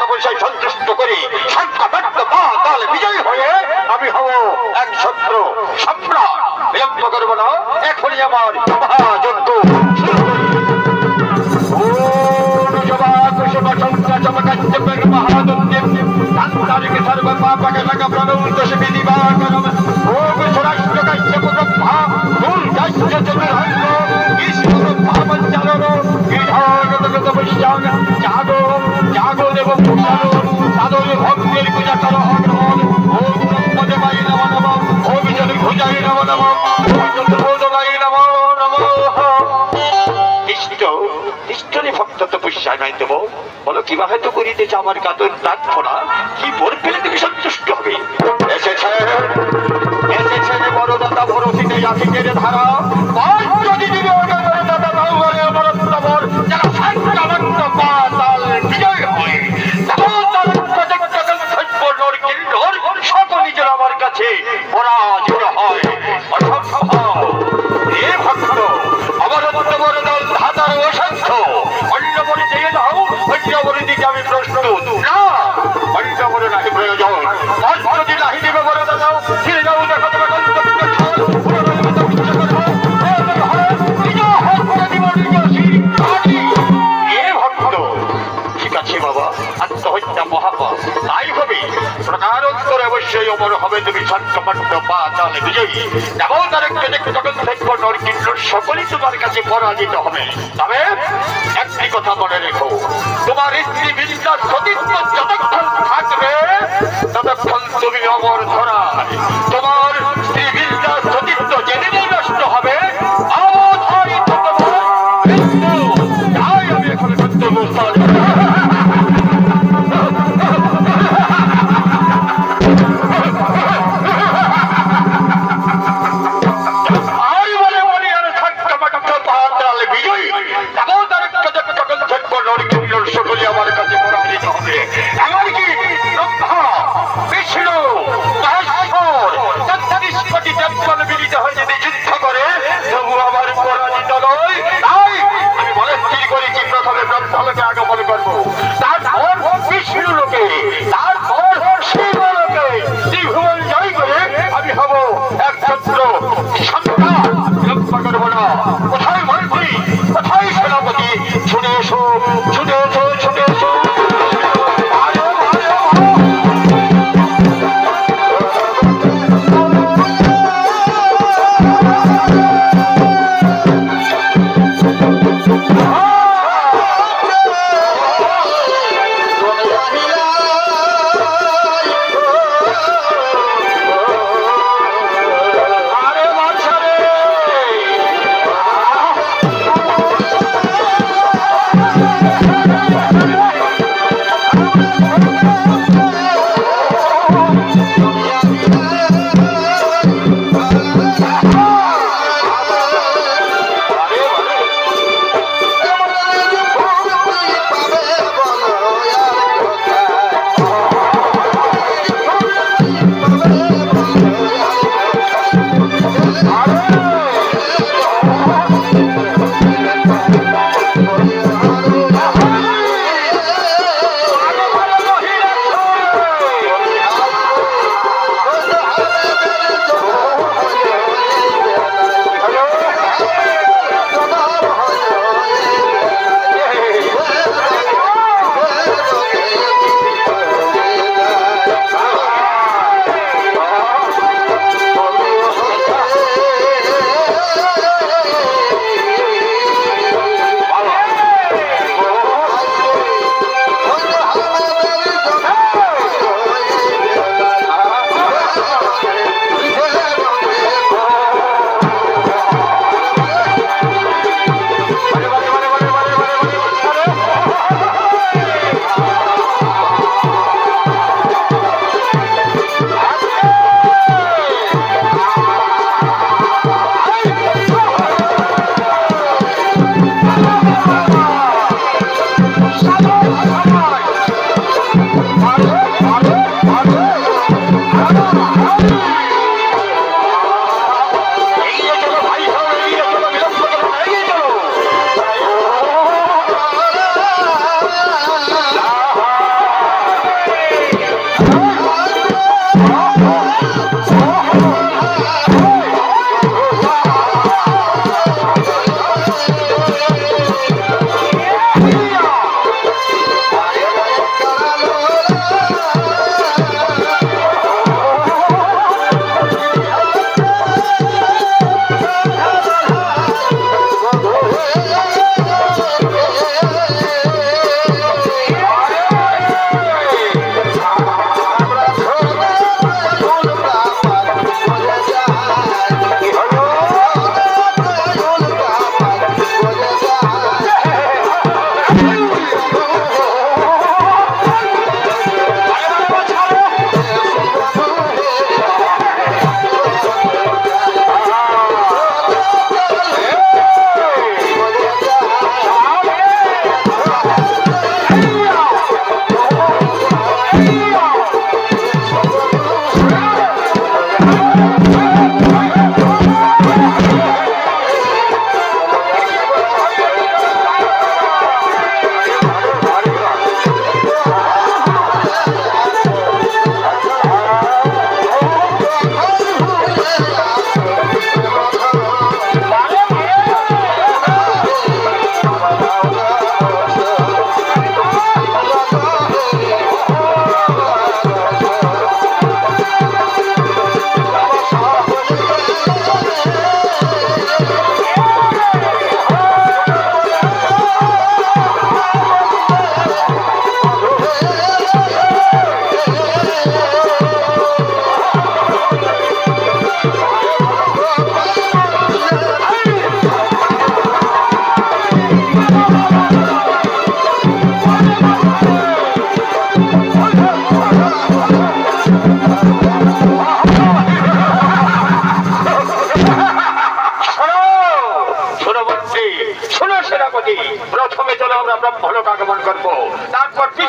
তপস্যায় সন্তুষ্ট করি সংকটাত্ম পাতাল বিজয়ী হয়ে আমি হব এক ছত্র সম্রাট। বিলম্ব করব না, এখনই আমার মহাযজ্ঞ শুরু করি। ভক্তের পূজা করো ভক্ত তপস্যায় নাই দেব। বলো কিভাবে তো করিতেছে আমার কাতর দাঁত ফোনা, কি বর পেলে তুমি সন্তুষ্ট হবে? এসেছেন বড়দাতা ভরসিতে আশিকের ধারা যদি দিবে সকল নিজের আমার কাছে পরাজিত হয়। ভক্ত আমার দল ধাতার অসাধ্য, অন্য বলে চেয়ে দাও, অন্য বলে দিকে আমি প্রস্তুত না। অন্য বলে নাকি প্রয়োজন, যদি নাহি দিবে বলে দাও ফিরে যাও। দেখো তোমার ভক্ত ঠিক আছে বাবা, আত্মহত্যা মহাপাপ, তাই হবে প্রকারোত্তরে অবশ্যই অমর হবে তুমি সংকট্ট পাতাল বিজয়ী। এবং যখন দেখবো নরকিন্দ্র সকলেই তোমার কাছে পরাজিত হবে। তবে একটি কথা মনে রেখো, তোমার স্ত্রী বিদ্যার সতীত্ব যতক্ষণ থাকবে ততক্ষণ তুমি অমর ধরায়। তোমার স্ত্রী বিদ্যার সতীত্ব যেদিনই নষ্ট হবে আমি এখন কর্তব্য সকলে আমার কাছে পরাজিত হবে। এমনকি বিষ্ণু কোটি দেবতাল মিলিত হয়ে যদি যুদ্ধ করে তবু আমার পরাজিত নয়। তাই আমি বলে স্থির করেছি প্রথমে ব্রহ্মলোকে আগমন করবো, তারপর বিষ্ণু লোকে, তারপর শিব লোকে ত্রিভুবন জয় করে আমি হব এক ছত্র সম্রাট। বিলম্ব করবো না। কোথায় মন্ত্রী, কোথায় সেনাপতি? ছুটে এসো, ছুটে এসো, ছুটে এসো।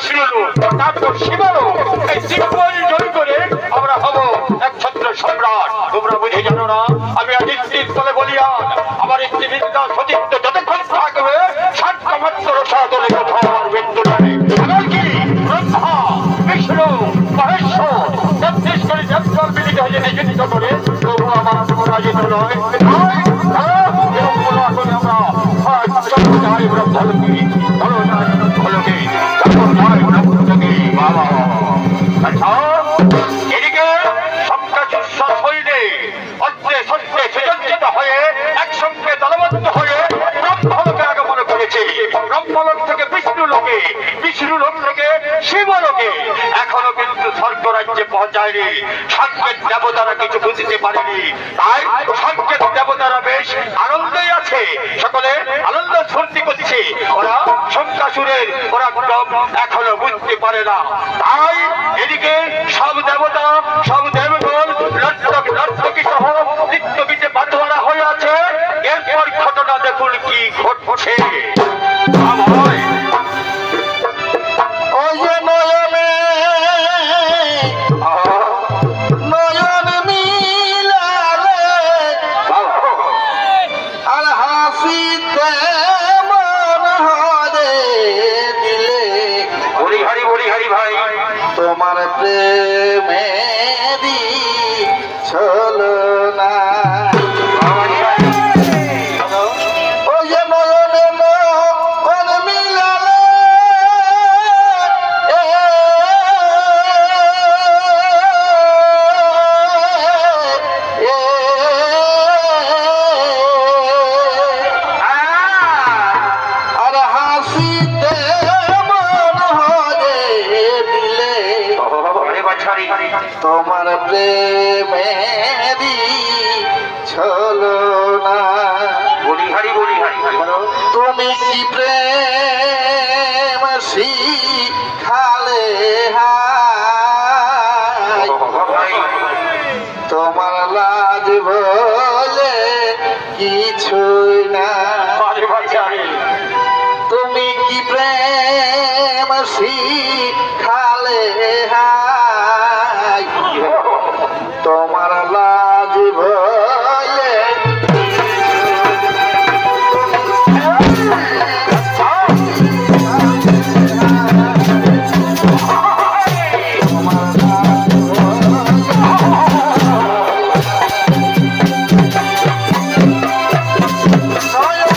বিষ্ণু তারপর শিবারও এই সিম্বল জয় করে আমরা হব একছত্র সম্রাট। তোমরা বুঝে জানো না আমি আজ নিশ্চিত বলে বলিয়ান আমার একটি বিদ্যা সতীত্ব যতক্ষণ থাকবে সাতমাত্র সাধনে কোথাও মৃত্যু নেই। এমনকি ব্রহ্মা বিষ্ণু মহেশ্বর ছত্তিশগড়ি দেবতার মিলিত হয়ে নিযুক্ত করে তবু আমার পরাজিত নয়। এদিকে হয়ে একসঙ্গে দলবদ্ধ হয়ে ব্রহ্মলোকে আগমন করেছে। ব্রহ্মলোক থেকে বিষ্ণু লোকে, বিষ্ণু লোক থেকে শিবলোকে। এখনো কিন্তু স্বর্গ রাজ্যে পৌঁছায়নি। সাংকেত দেবতারা কিছু বুঝতে পারেনি, তাই সাংকেত দেবতারা বেশ আনন্দেই আছে, সকলে আনন্দ ফুর্তি করছে। ওরা শঙ্কাসুরের ওরা এখনো বুঝতে পারে না। তাই এদিকে সব দেবতা, সব দেবগণ নর্তকী সহ নৃত্যগীতে বাঁধা হয়ে আছে। এরপর ঘটনা দেখুন কি ঘটছে। তোমার প্রেমেরি ছলো না ওই যে নয়নে নয়ন মিলালে আর হাসিতে তোমার প্রেমেরি ছলো না। তুমি কি প্রেম শিখালে তোমার লাজ বলে কিছুই না। তুমি কি প্রেম শিখালে তোমার লাজ ভয়ে তোমার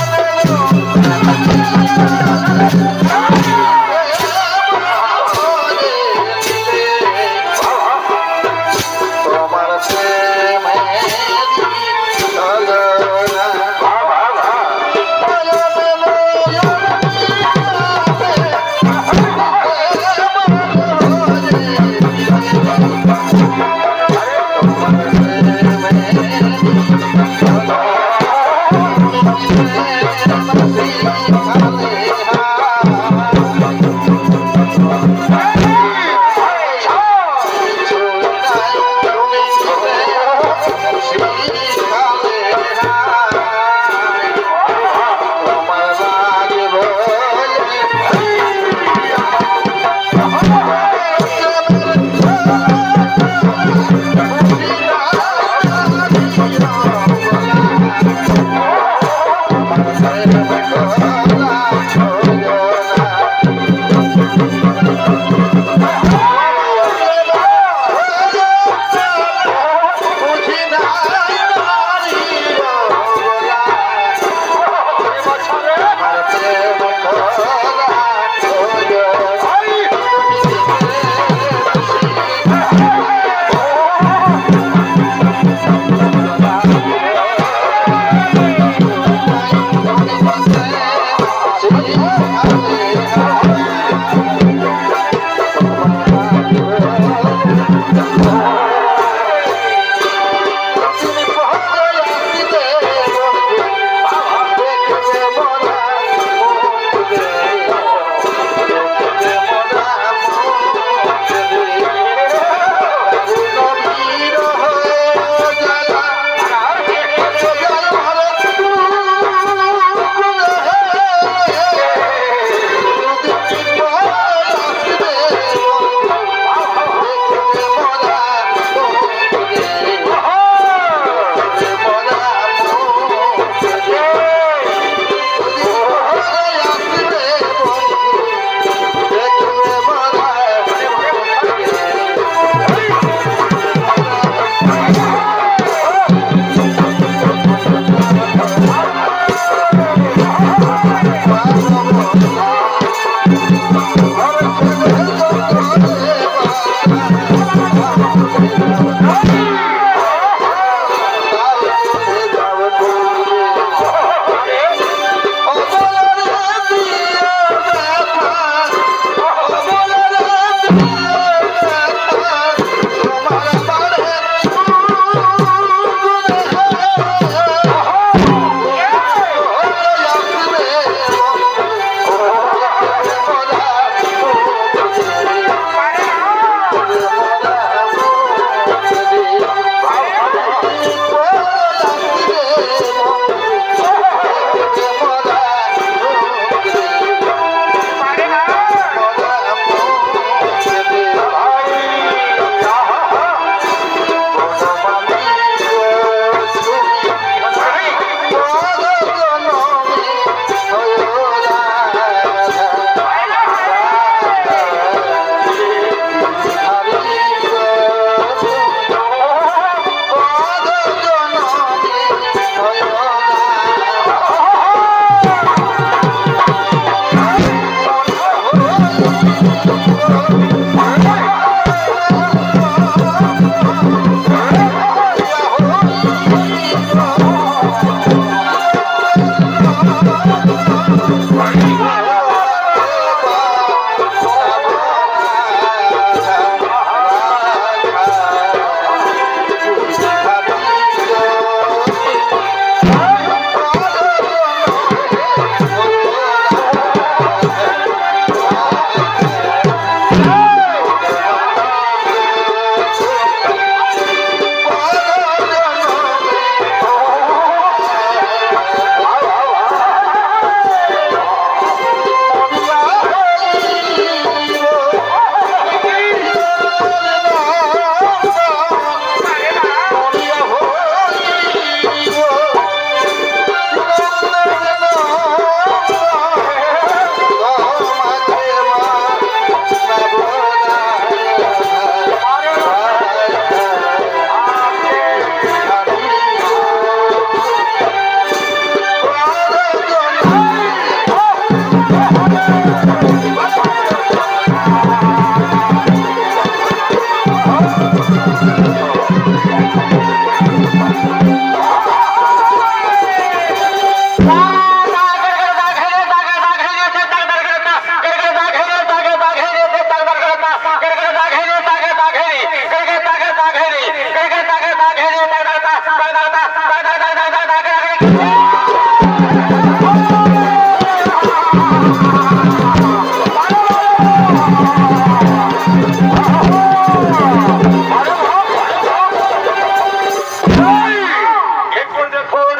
এরপর দেখুন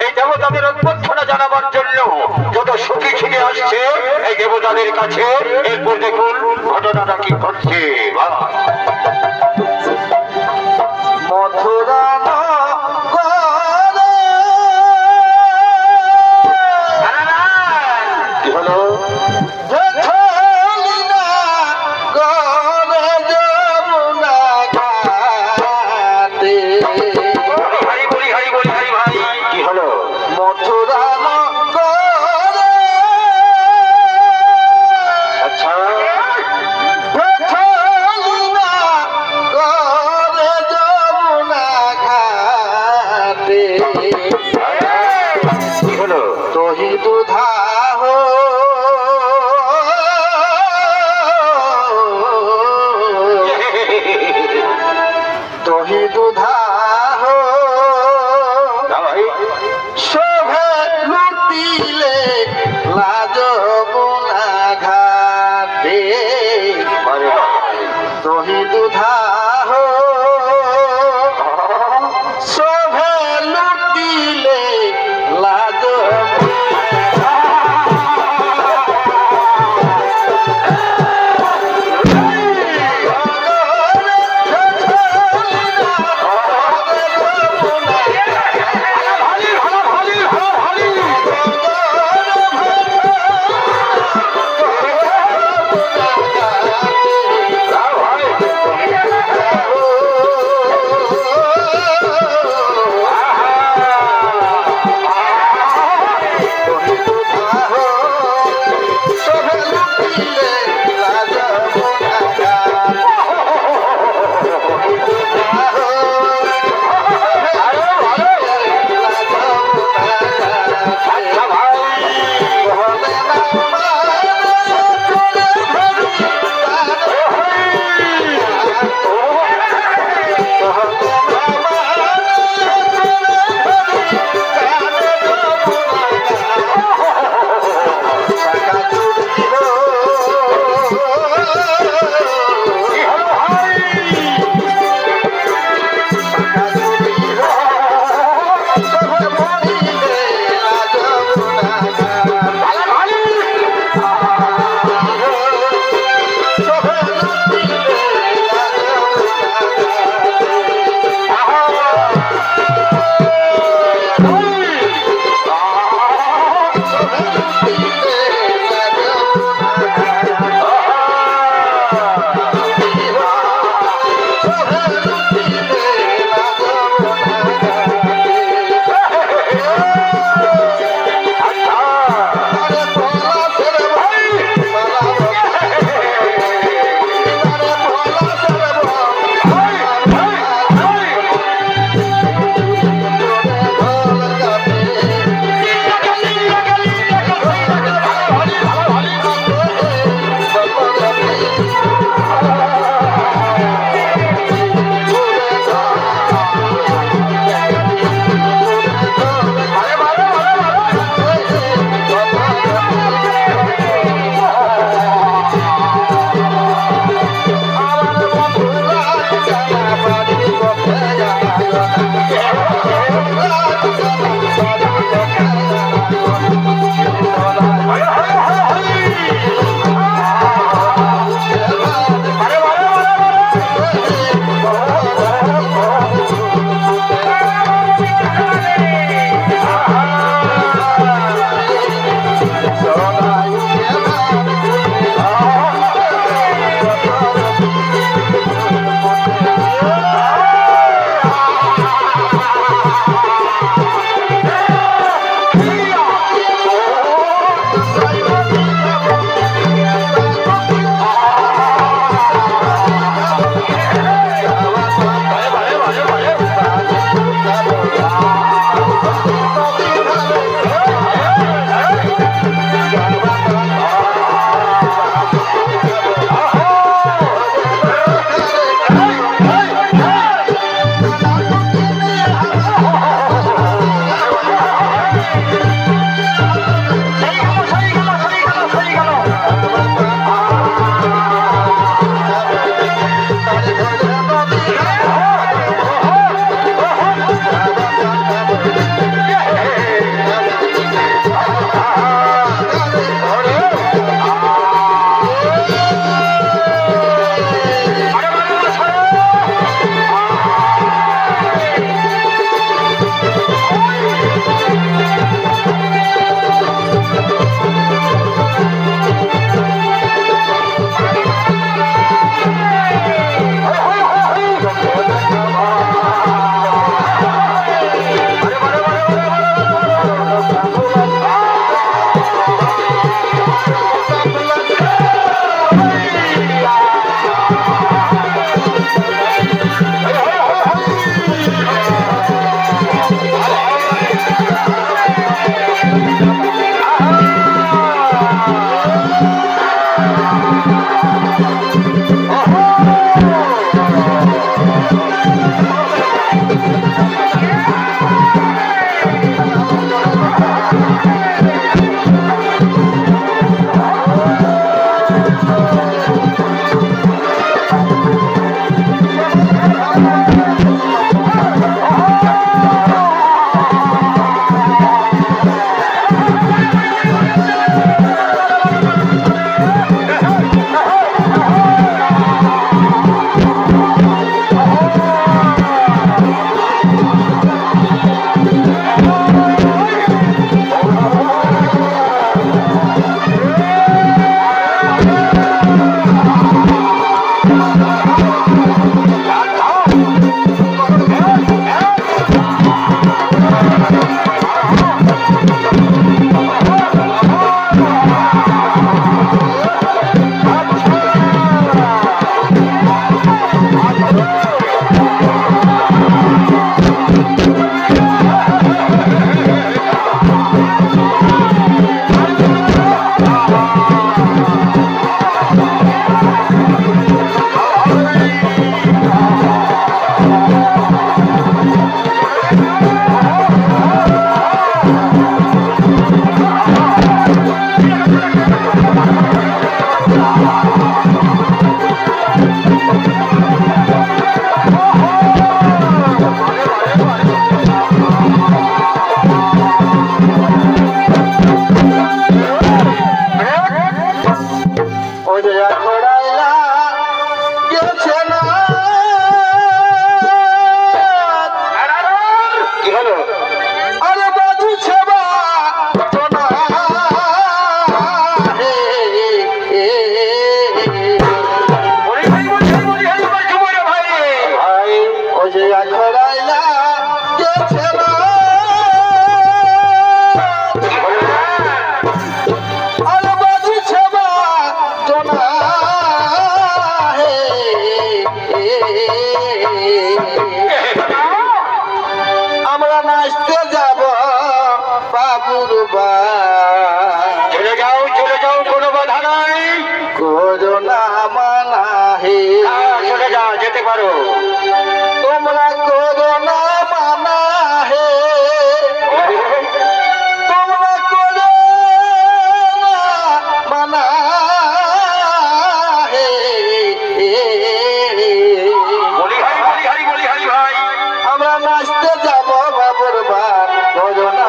এই দেবতাদের অভ্যর্থনা জানাবার জন্য যত সুখী ছিনে আসছে এই দেবতাদের কাছে। এরপর দেখুন ঘটনাটা কি ঘটছে। মথুরা কি হলো? হরি বলি হরি বলি হরি ভাই, কি হলো? মথুরা আচ্ছা কি হলো? তোহি দুধা হো তোহি দুধা হো না ভাই, শোভে লুটিলে লাজ গুনা ঘাটে আরে ভাই, তোহি দুধা হো শোভে লুটিলে লাজ বাবার চলে যাও কোনো বাধা নাই। করোনা মানা হে চলে যাও, যেতে পারো। তোমরা করোনা মানা হে তোমরা করোনা মানা হে বলি হারি ভাই। আমরা নাচতে যাব বাবুর বার করোনা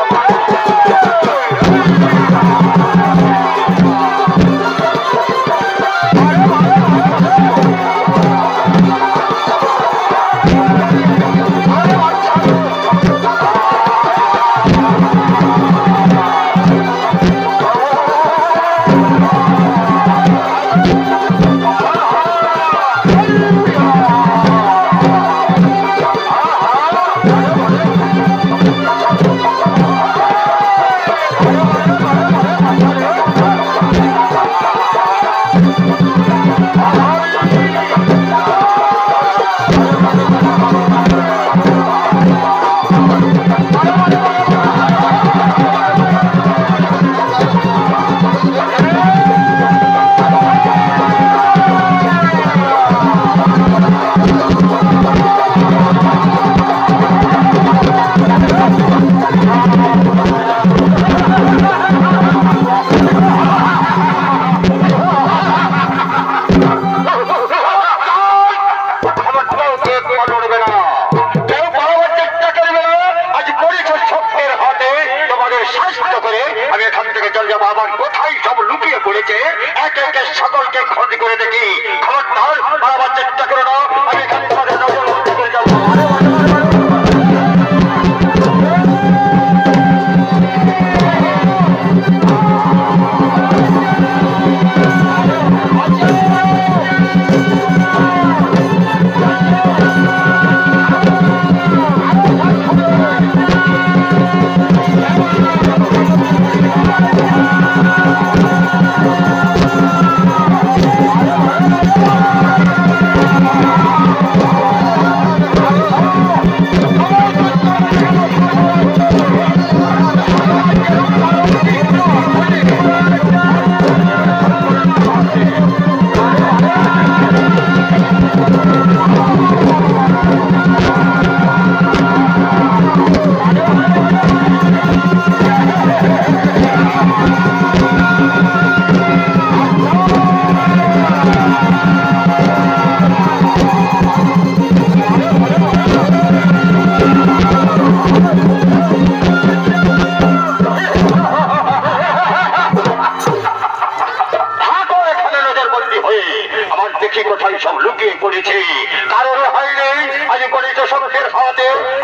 সকলকে খোঁজ করে দেখি, খবরদার পালাবার চেষ্টা করো না। আমি এখানে তোমাদের নজর বন্দী করে যাবো।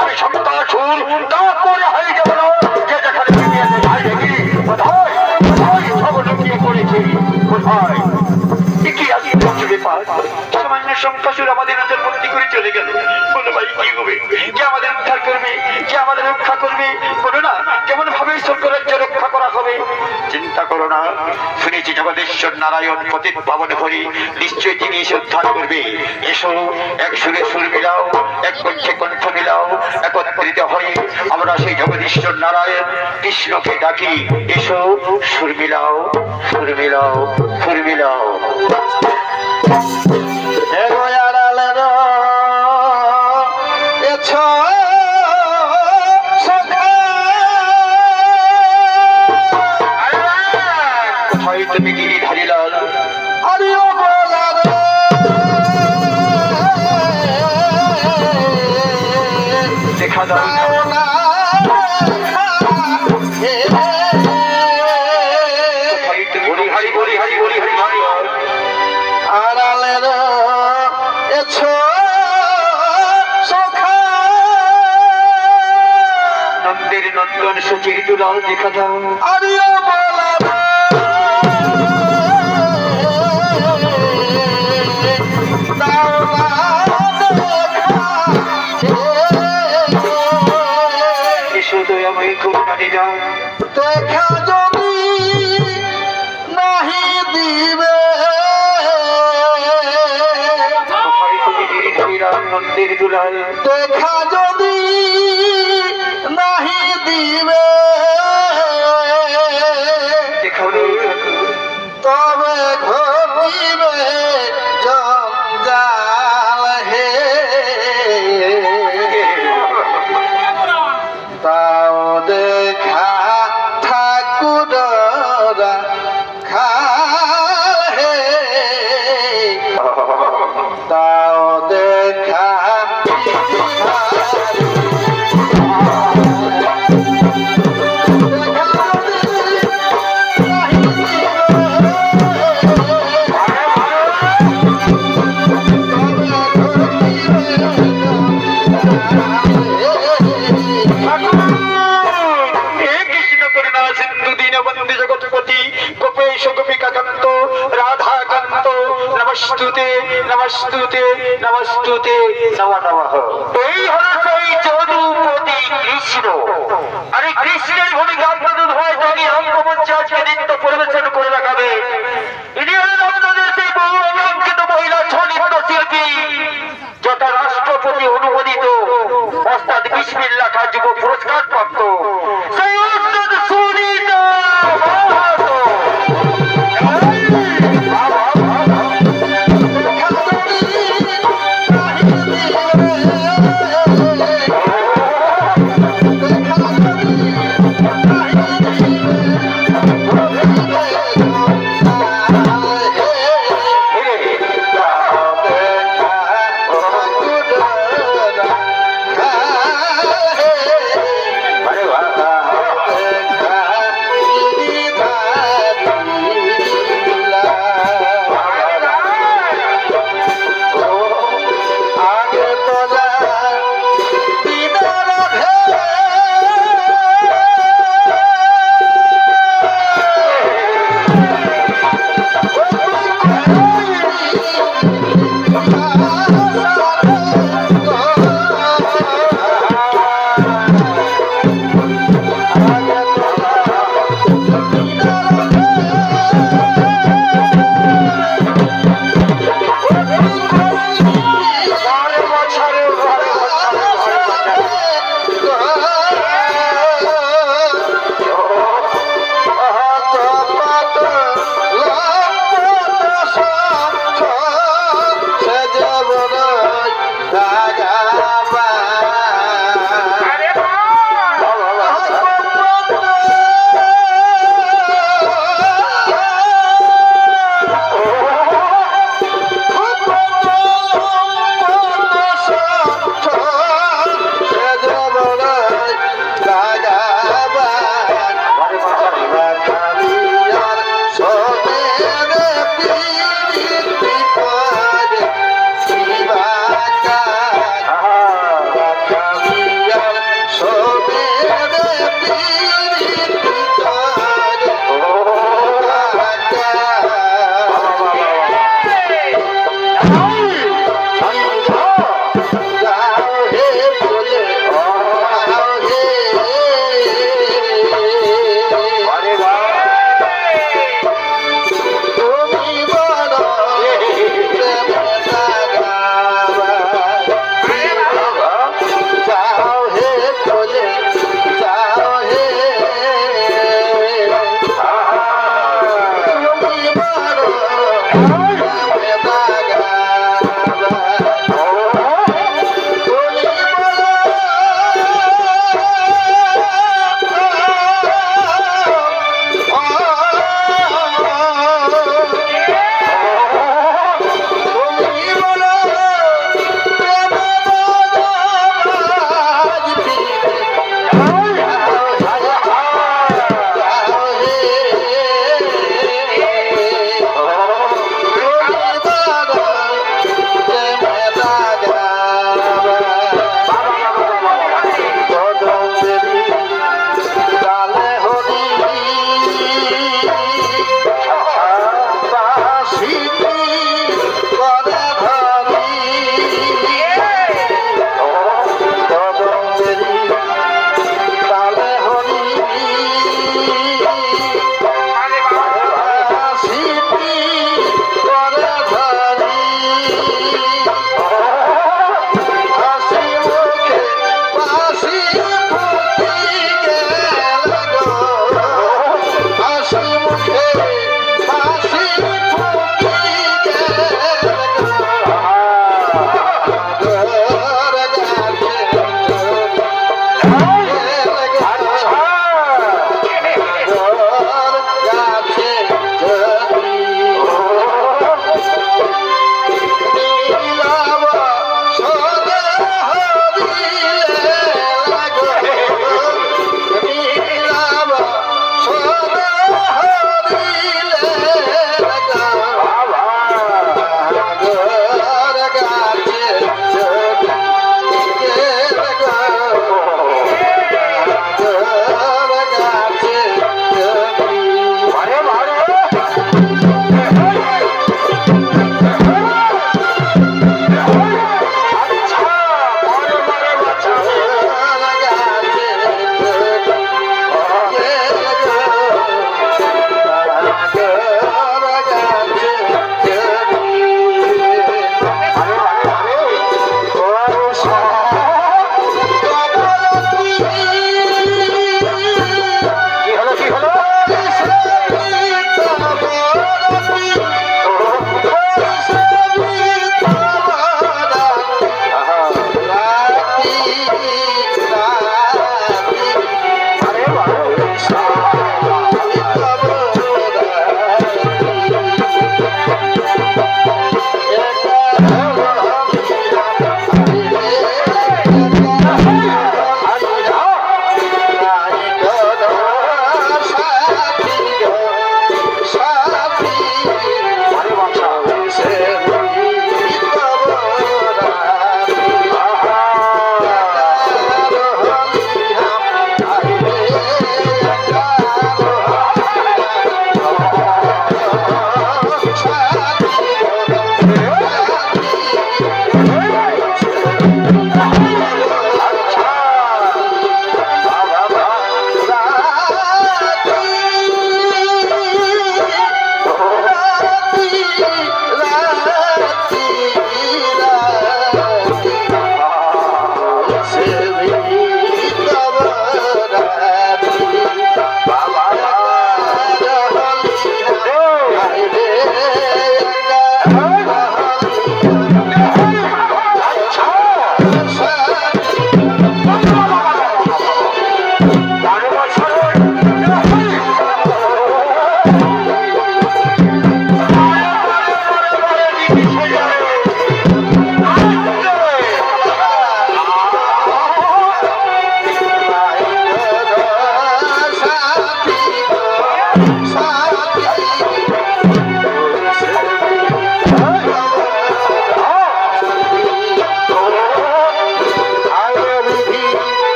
আমি সন্তান সুর তারপরে হয়ে যাব না যে যেখানে সামান্য সংখ্যাসুর আমাদের নজর বন্দী করে চলে গেল। বলো ভাই কি হবে? কে আমাদের উদ্ধার করবে? কে আমাদের রক্ষা করবে? বলো না কেমন ভাবে স্বর্গরাজ্য রক্ষা করা হবে? চিন্তা করো না, শুনেছি জগদীশ্বর নারায়ণ পতিত পাবন হরি নিশ্চয়ই তিনি এসে উদ্ধার করবে। এসো এক সুরে সুর মিলাও, এক কণ্ঠে কণ্ঠ মিলাও, একত্রিত হয়ে আমরা সেই জগদীশ্বর নারায়ণ কৃষ্ণকে ডাকি। এসো সুর মিলাও, সুর মিলাও, সুর মিলাও। তুমি গিরিধারী লাল দেখা দাও নন্দের নন্দন সুচির দুলাল দেখা দাও। দেখা যদি নাহি দিবে মন্দির দুলাল, দেখা যদি নাহি দিবে নমস্তুতে নমস্তুতে নমস্তুতে নমঃ নমঃ। এই হলো সেই যদুপতি কৃষ্ণ। আরে কৃষ্ণের ভূমিকা আপনাদের হয়ে দাঁড়িয়ে রঙ্গমঞ্চে আজকে নৃত্য পরিবেশন করে দেখাবে। ইনি হলেন আপনাদের সেই বহু অলঙ্কিত মহিলা ছৌ নৃত্য শিল্পী, যথা রাষ্ট্রপতি অনুমোদিত ওস্তাদ বিসমিল্লাহ খান যুব পুরস্কার প্রাপ্ত সেই ওস্তাদ সুনীতা মাহাতো। Thank you.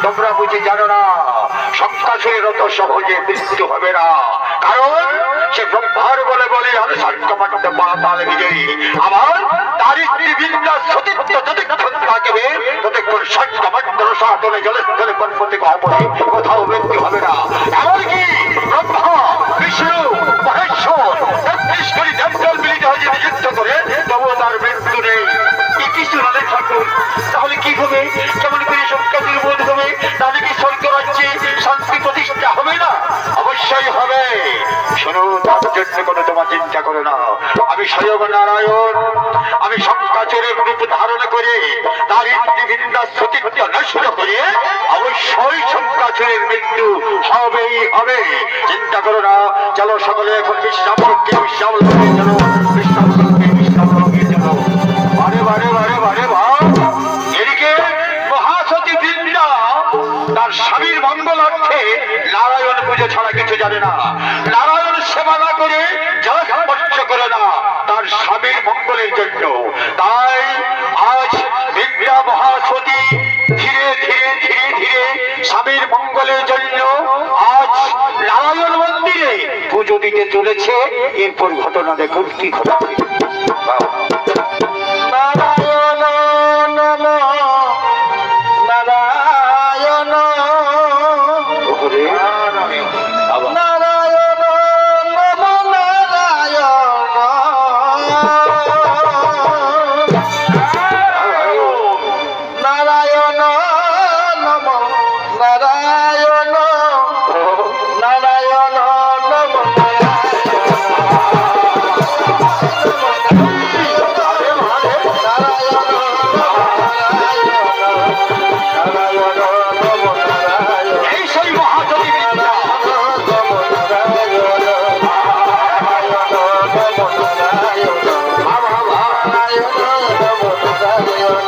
তোমরা বুঝি জানো না শঙ্কাসুরের অত সহজে মৃত্যু হবে না, কারণ সে ব্রহ্মার বলে বলে অনুসর্গমাত্র পাতাল বিজয়ী। আবার তার স্ত্রী বিন্দা সতীত্ব যতক্ষণ থাকবে ততক্ষণ স্বর্গমাত্র সাধনে জলস্থলে পর্বতে গহবরে কোথাও মৃত্যু হবে না। এমনকি ব্রহ্মা বিষ্ণু মহেশ্বর তেত্রিশটি দেবতাল মিলিত হয়ে যদি যুদ্ধ করে তবুও তার মৃত্যু নেই। কিছু না ঠাকুর, তাহলে কি হবে? কেমন করে শঙ্কাসুর বোধ হবে? তাহলে কি স্বর্গ রাজ্যে শান্তি প্রতিষ্ঠা হবে না? অবশ্যই হবে। শোনো, তার জন্য কোনো তোমার চিন্তা করো না। আমি স্বয়ং নারায়ণ, আমি শঙ্কাসুরের রূপ ধারণ করে তার ইন্দ্রিবিন্দা সতীত্ব নষ্ট করে অবশ্যই শঙ্কাসুরের মৃত্যু হবেই হবে। চিন্তা করো না। চলো সকলে এখন বিশ্রাম করতে বিশ্রাম লোকে চলো, বিশ্রাম করতে বিশ্রাম লোকে চলো। বারে বারে বারে বারে এদিকে মহাসতী বৃন্দা তার স্বামীর মঙ্গলার্থে নারায়ণ পুজো ছাড়া কিছু জানে না। নারায়ণ সেবা না করে যা স্পর্শ করে না তার স্বামীর মঙ্গলের জন্য। তাই আজ বৃন্দা মহাসতী ধীরে ধীরে ধীরে ধীরে স্বামীর মঙ্গলের জন্য আজ নারায়ণ মন্দিরে পুজো দিতে দিতে চলেছে। এরপর ঘটনা দেখুন কি ঘটবে। নারায়ণ নম নারায়ণ ওরে, আবার নারায়ণ নম নারায়ণ নারায়ণ নম নারায়ণ নারায়ণ নম এই সেই মহাযোগী বিদ্যা।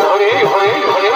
হরে হরে হরে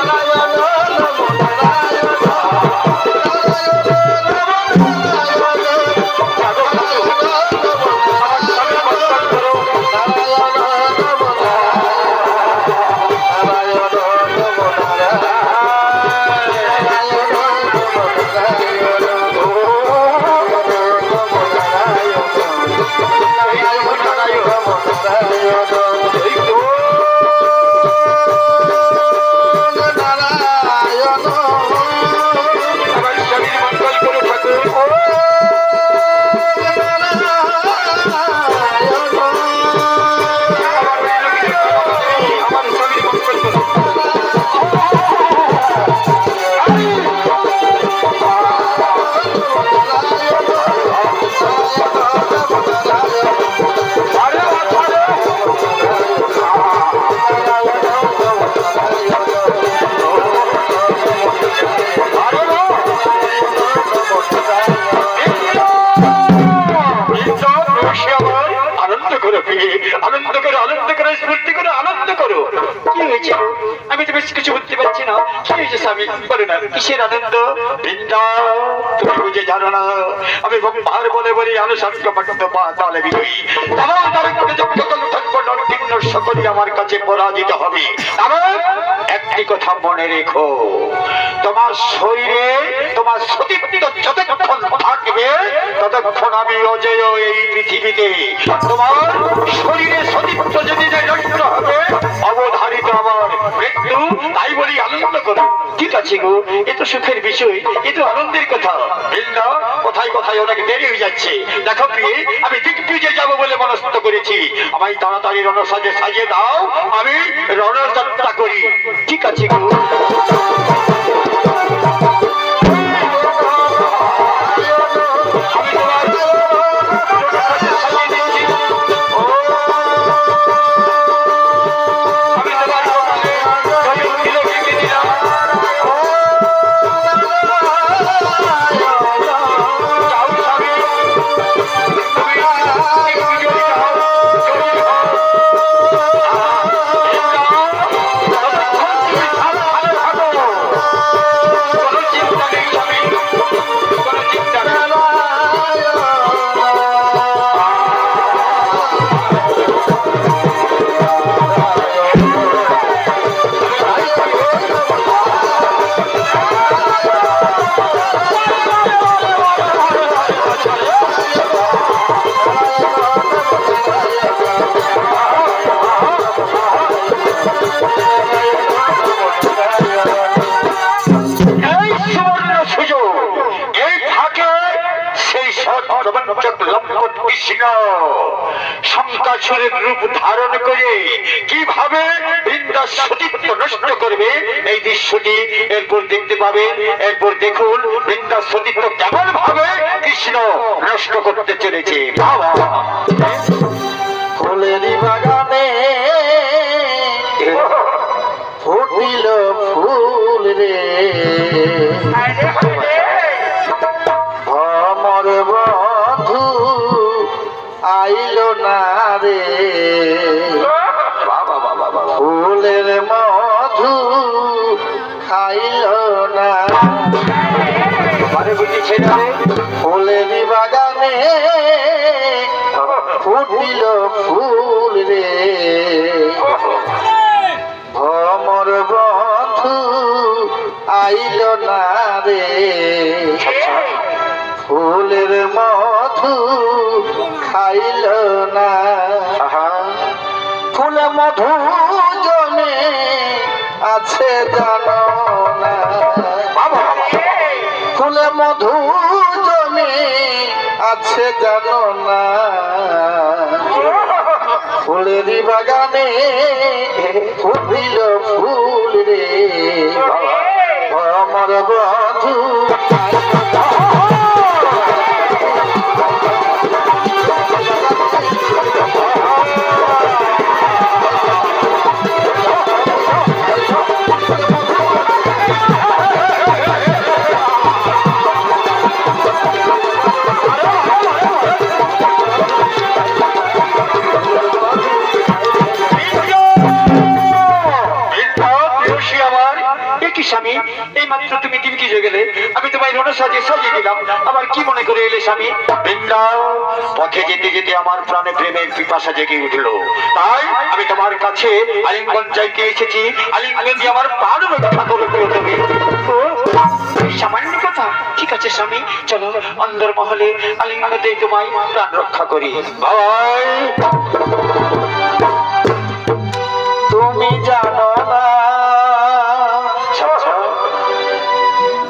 আমার স্বামীর মঙ্গল করে ঠাকুর। আমার স্বামীর মঙ্গল করে। আরে আনন্দ করো প্রিয়ে, আনন্দ করো, আনন্দ করো, স্ফূর্তি করো, আনন্দ করো। কি হয়েছে? আমি তো বেশ কিছু বুঝতে পারছি না। কি হয়েছে স্বামী? বলো না, কিসের আনন্দ? বৃন্দা, তুমি বুঝে জানো না আমি বার বলে বলি আনুষঙ্গ পণ্ড পা তালে বিজয়ী। তামাম তারককে যজ্ঞতন থাকবো নরকিন্ন সকলই আমার কাছে পরাজিত হবে। আমার একটি কথা মনে রেখো, তোমার শরীরে তোমার সতীত্ব যতক্ষণ থাকবে ততক্ষণ আমি অজেয় এই পৃথিবীতে। তোমার শরীরে সতীত্ব যদি নষ্ট হবে অবধারিত আমার মৃত্যু। তাই বলি আনন্দ করো। ঠিক আছে গো, এ তো সুখের বিষয়, এ তো আনন্দের কথা। বৃন্দা, কোথায় কোথায় অনেক দেরি হয়ে যাচ্ছে। দেখো প্রিয়ে, আমি দিগ্বিজয় যাবো বলে মনস্থ করেছি। আমায় তাড়াতাড়ি রণসাজে সাজিয়ে দাও, আমি রণযাত্রা করি। ঠিক আছে গো। আমি তোমার রণসাজে সাজিয়ে দিচ্ছি। আমি তোমার কপালে জয়ন তিলক এঁকে দিলাম। যাও স্বামী, তুমি দিগ্বিজয়ী হও, জয়ী হও। ততক্ষণ তুমি সাবধানে থাকো। কোনো চিন্তা নেই স্বামী, কোনো চিন্তা নেই। এই সুবর্ণ সুযোগ, এই থাকে সেই সর্বমঞ্চক লম্পট কৃষ্ণ শঙ্কাসুরের রূপ ধারণ করে কিভাবে বৃন্দার সতীত্ব নষ্ট করবে এই দৃশ্যটি এরপর দেখতে পাবেন। এরপর দেখুন বৃন্দার সতীত্ব কেমন ভাবে কৃষ্ণ নষ্ট করতে চলেছে। বাবা ফুলেরই বাগানে ফুটিল ফুল রে আমার বন্ধু আইল না রে ফুলের মধু খাইল না মানে বুঝেছে না রে? ফুলেরই বাগানে ফুটিল ফুল রে ভ্রমর বন্ধু আইল না রে ফুলের মধু খাইল না আহা, ফুলে মধু জমে আছে জানো না বাবা বাবা, ফুলে মধু জমে আছে জানো না ফুলেরই বাগানে ফুটিল ফুল রে আমার বধু স্বামী, এই মাত্র তুমি দিবকি গেলে, আমি তোমায় রণ সাজিয়ে সাজিয়ে দিলাম, আবার কি মনে করে এলে স্বামী? বৃন্দাও, পথে যেতে যেতে আমার প্রাণে প্রেমের পিপাসা জেগে উঠলো, তাই আমি তোমার কাছে আলিঙ্গন চাইতে এসেছি। আলিঙ্গন দিয়ে আমার প্রাণ রক্ষা করো তুমি। সামান্য কথা, ঠিক আছে স্বামী, চলো অন্দর মহলে আলিঙ্গন দিয়ে তোমায় প্রাণ রক্ষা করি। ভাই তুমি জানো না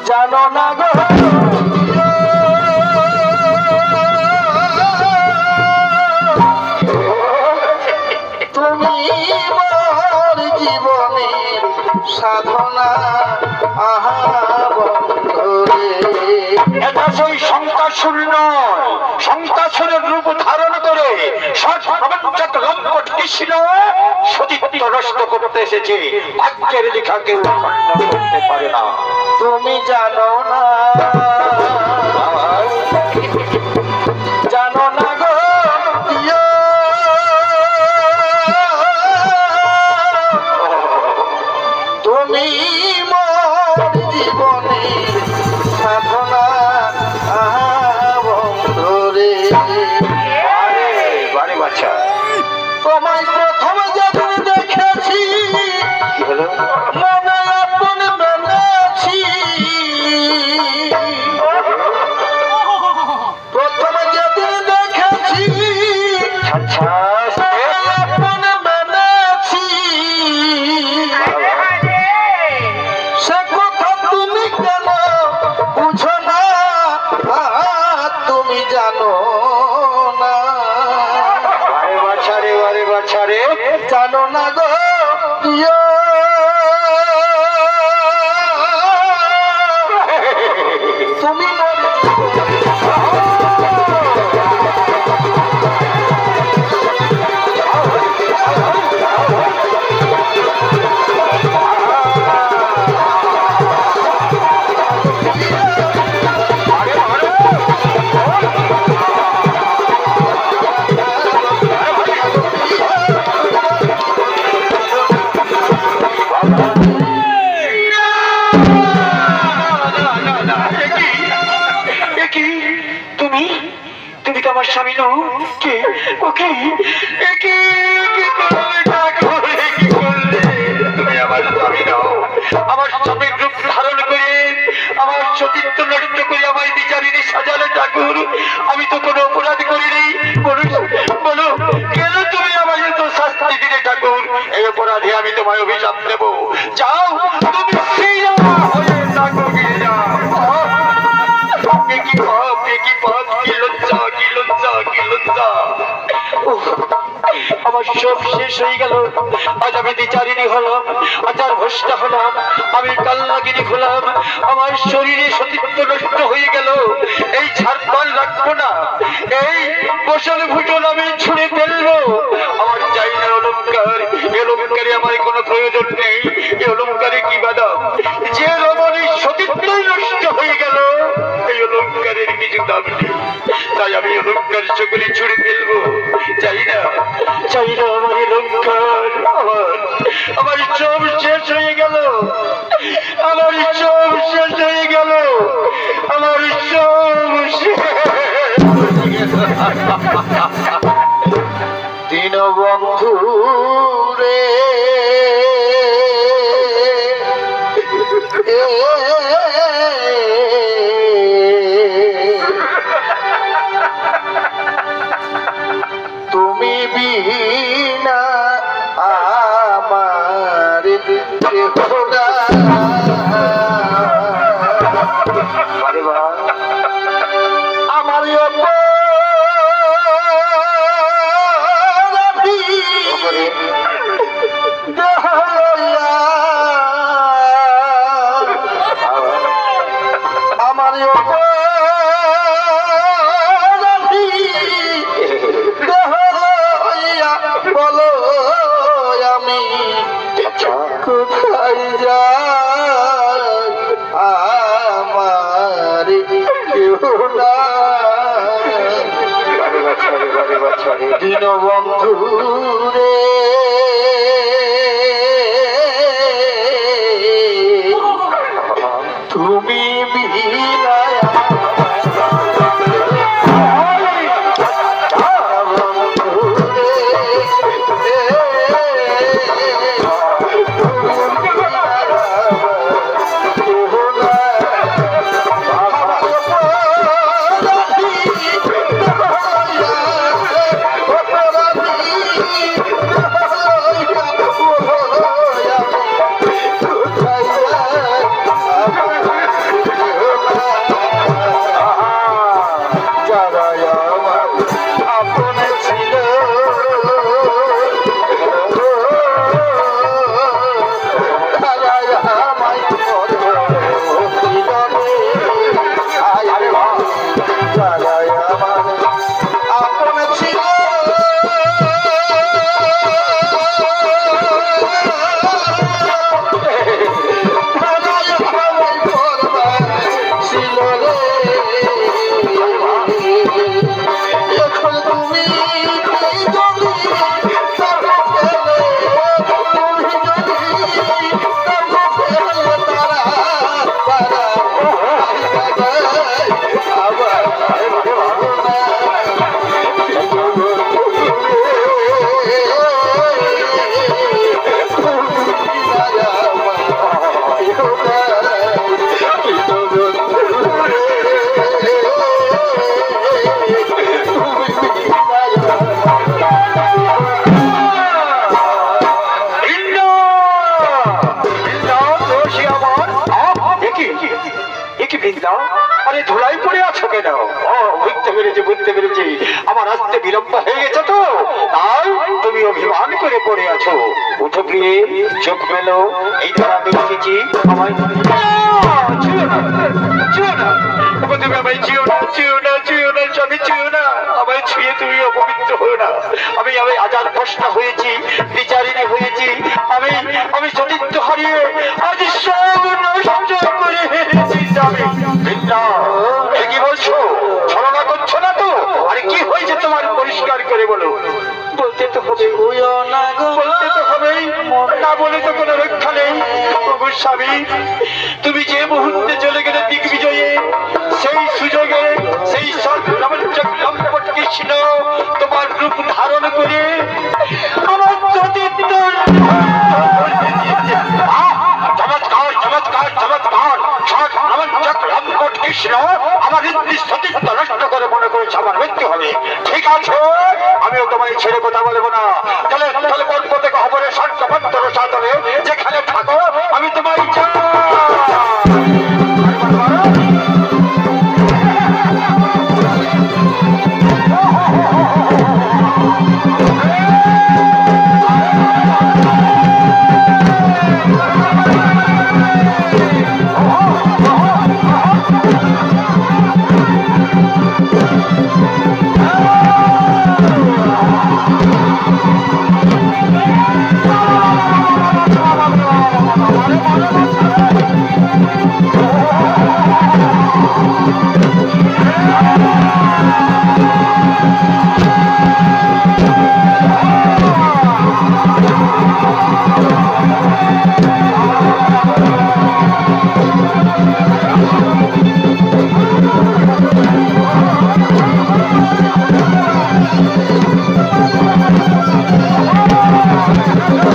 জানো না গো তুমি মোর জীবনের সাধনা আহা বন্ধুরে এটা সেই শঙ্কাসুর নয়, শঙ্কাসুরের রূপ ধারণ করে কৃষ্ণ সতীত্ব নষ্ট করতে এসেছে। ভাগ্যের লেখা কেউ খণ্ডন করতে পারে না। তুমি জানো না জানো না গো প্রিয়, তুমি মোর জীবনের সাধনা আহা বন্ধুরে বারে বাচ্চা, তোমায় প্রথম যেদিন দেখেছি কি হলো? মনে আপন মেনেছি, প্রথম যেদিন দেখেছি আচ্ছা, আপন মেনেছি, সে কথা তুমি কেন বুঝো না, তুমি জানো না বারে বাচ্চা রে, বারে বাচ্চা রে, জানো না গো প্রিয়, তুমি মোর তুমি তুমি তো আমার স্বামী নও। কে ওকে কি করলে, কি করলে? তুমি আমার স্বামী নও, আমার স্বামীর রূপ ধারণ করে আমার সতীত্ব নষ্ট করে আমায় বিচারিনী সাজালে ঠাকুর। আমি তো কোনো অপরাধ করিনি। বলো বলো, কেন তুমি আমায় এত শাস্তি দিলে ঠাকুর? এই অপরাধে আমি তোমায় অভিশাপ দেব। যাও তুমি ফিরে হয়ে থাকো, গিয়ে যাও। কি পাপ, কি পাপ, কি লজ্জা, কি লজ্জা, কি লজ্জা। আমার সব শেষ হয়ে গেল। আজ আমি বিচারিণী হলাম, আচার ভ্রষ্টা হলাম, আমি কালনাগিনী হলাম, আমার শরীরে সতীত্ব নষ্ট হয়ে গেল। এই ছাড়পাল রাখবো না, এই বসল ভুটন আমি ছুঁড়ে ফেলবো। আমার চাই না অলঙ্কার, এই অলঙ্কারে আমার কোনো প্রয়োজন নেই। এই অলঙ্কারে কি বাধা? যে রমণীর সতীত্বই নষ্ট হয়ে গেল, এই অলঙ্কারের কিছু দাম নেই। তাই আমি অলঙ্কার সকলে ছুঁড়ে ফেলবো। চাই না, চাই না আমার অলঙ্কার। আমার সব শেষ হয়ে গেল, আমার সব শেষ হয়ে গেল, আমার সব শেষ। দীনবন্ধু রে করে দেহ লইয়া আমার অপরাধী দেহ লইয়া বলো আমি কোথায় যাই আমার কেউ না দীনবন্ধু রে তুমি মিলায়া আরে ধুলাই পড়ে আছো কেন? বুঝতে পেরেছি আমার আসতে বিলম্ব হয়ে গেছে তো তাই তুমি অভিমান করে পড়ে আছো। উঠো প্রিয়ে, চোখ মেলো, এই ধর আমি এসেছি। আমায় আমায় ছুঁয়ে তুমি অপবিত্র হো না। আমি আজাদ ভ্রষ্ট হয়েছি, বিচারিণী হয়েছি, আমি সতীত্ব হারিয়ে আজ সব নষ্ট করে কি বলছো? ছলনা করছো না তো? আরে কি হয়েছে তোমার পরিষ্কার করে বলো। বলতে তো হবে, বলতে তো হবেই, না বলে তো কোনো রক্ষা নেই। প্রভু স্বামী, তুমি যে মুহূর্তে চলে গেলে দিগ্বিজয়ে, সেই সুযোগে সেই কৃষ্ণ তোমার রূপ ধারণ করে আমার সতীত্ব চমৎকার চমৎকার চমৎকার কৃষ্ণ আমার সতীত্ব নষ্ট করে মনে করেছে আমার মৃত্যু হবে। ঠিক আছে, আমিও তোমায় ছেড়ে কথা বলবো না। তাহলে গল্প থেকে খবরে সত্যপত্র সাধনে যেখানে থাকো আমি তোমায় Oh,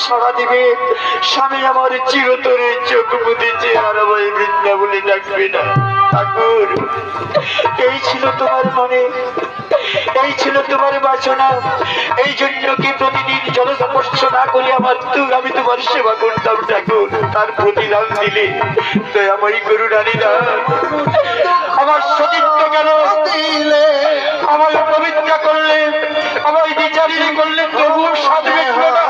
সাড়া দিবে, স্বামী আমার চিরতরে চোখ বুঝেছে আর আমায় বৃন্দা বলে ডাকবে না। ঠাকুর, এই ছিল তোমার মনে, এই ছিল তোমার বাসনা, এই জন্য কি প্রতিদিন জলস্পর্শ না করি আমি তোমার সেবা করতাম ঠাকুর। তার প্রতিদান দিলে দয়াময়ী করুণানি না, আমার সতীত্ব গেল, আমার পবিত্র করলে, আমার বিচারিণী করলে, তবুও স্বাদ মিটল না।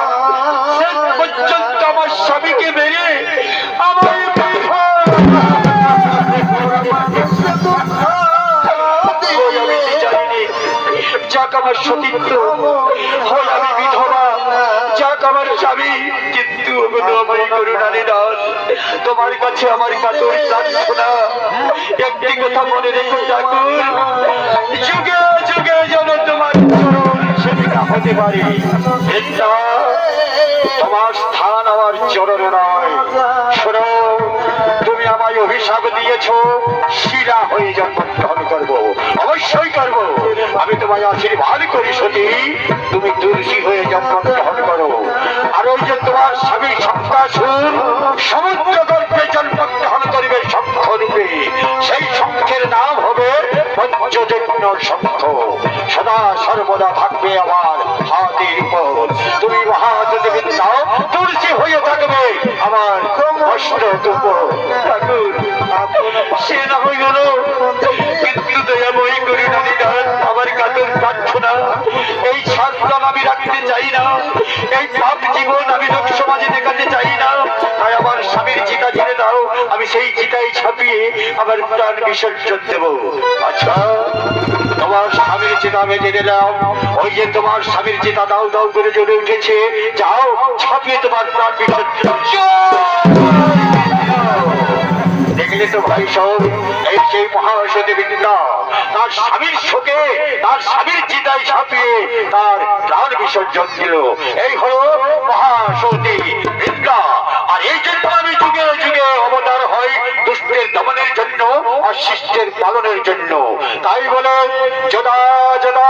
শেষ পর্যন্ত আমার স্বামীকে মেরে আমার যাক আমার সতীত্ব, হয় আমি বিধবা, যাক আমার স্বামী, কিন্তু আমার করুণানি দাস, তোমার কাছে আমার কাতর প্রার্থনা, একটি কথা মনে রেখো ঠাকুর, যুগে যুগে যেন তোমার চরণ সেবিকা হতে পারি। এটা তোমার স্থান আমার চরণে নয়। শোনো, তুমি আমায় অভিশাপ দিয়েছ, শিরা হয়ে জন্ম গ্রহণ করবো, অবশ্যই করবো। আমি তোমায় আশীর্বাদ করি সতী, তুমি তুলসী হয়ে জন্ম গ্রহণ করো। আর ওই যে তোমার স্বামী শঙ্কাসুর সমুদ্র গর্ভে জন্ম গ্রহণ করবে শঙ্খ রূপে, সেই শঙ্খের নাম হবে পঞ্চযজ্ঞ শঙ্খ, সদা সর্বদা থাকবে আমার হাতের উপর। তুমি মহাদেবী দাও, তুলসী হয়ে থাকবে আমার কষ্ট উপর। ঠাকুর, সে না হয়ে গেল, কিন্তু দয়াময়ী করুণানি দাস, আমার কাতর প্রার্থনা, এই শাস্ত্রাম আমি রাখতে চাই না, এই পাপ জীবন আমি লোক সমাজে দেখাতে চাই না। তাই আমার স্বামীর চিতা জেনে দাও, আমি সেই চিতায় ছাপিয়ে আমার প্রাণ বিসর্জন দেব। আচ্ছা, তোমার স্বামীর চিতা আমি জেনে দাও, ওই যে তোমার স্বামীর চিতা দাও দাও করে জ্বলে উঠেছে, যাও ছাপিয়ে তোমার প্রাণ বিসর্জন। দেখলে তো ভাই সব, এই সেই মহাসতী বৃন্দা তার স্বামীর শোকে, তার স্বামীর চিতায় ছাপিয়ে তার প্রাণ বিসর্জন দিল। এই হলো মহাসতী বৃন্দা। আর এই জন্য আমি যুগে যুগে অবতার হয় দুষ্টের দমনের জন্য আর শিষ্টের পালনের জন্য। তাই বলে যদা যদা